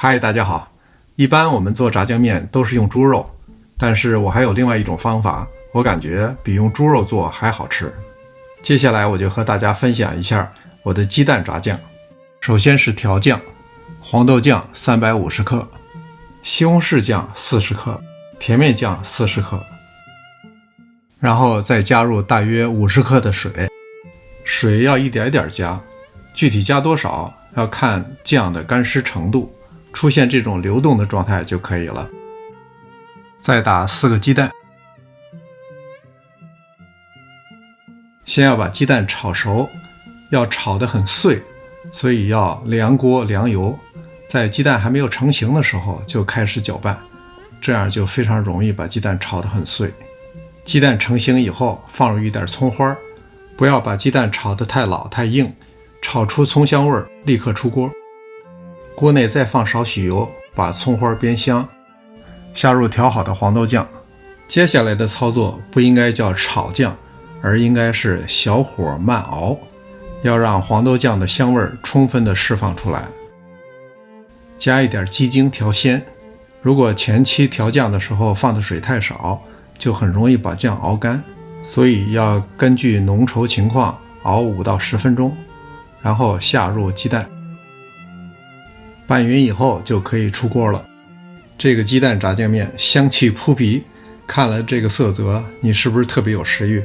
嗨，大家好。一般我们做炸酱面都是用猪肉，但是我还有另外一种方法，我感觉比用猪肉做还好吃。接下来我就和大家分享一下我的鸡蛋炸酱。首先是调酱，黄豆酱350克，西红柿酱40克，甜面酱40克，然后再加入大约50克的水，水要一点点加，具体加多少要看酱的干湿程度，出现这种流动的状态就可以了。再打4个鸡蛋，先要把鸡蛋炒熟，要炒得很碎，所以要凉锅凉油，在鸡蛋还没有成型的时候就开始搅拌，这样就非常容易把鸡蛋炒得很碎。鸡蛋成型以后放入一点葱花，不要把鸡蛋炒得太老太硬，炒出葱香味立刻出锅。锅内再放少许油，把葱花煸香，下入调好的黄豆酱。接下来的操作不应该叫炒酱，而应该是小火慢熬，要让黄豆酱的香味充分的释放出来。加一点鸡精调鲜，如果前期调酱的时候放的水太少，就很容易把酱熬干，所以要根据浓稠情况熬5到10分钟，然后下入鸡蛋，拌匀以后就可以出锅了。这个鸡蛋炸酱面香气扑鼻，看了这个色泽，你是不是特别有食欲？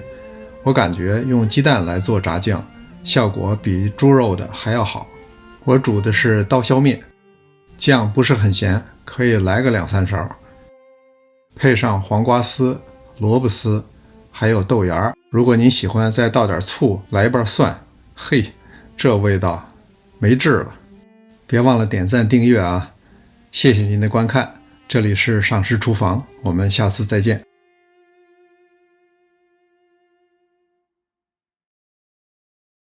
我感觉用鸡蛋来做炸酱，效果比猪肉的还要好。我煮的是刀削面，酱不是很咸，可以来个2-3勺，配上黄瓜丝、萝卜丝，还有豆芽。如果您喜欢，再倒点醋，来一瓣蒜，嘿，这味道没治了。别忘了点赞订阅啊！谢谢您的观看，这里是上师厨房，我们下次再见。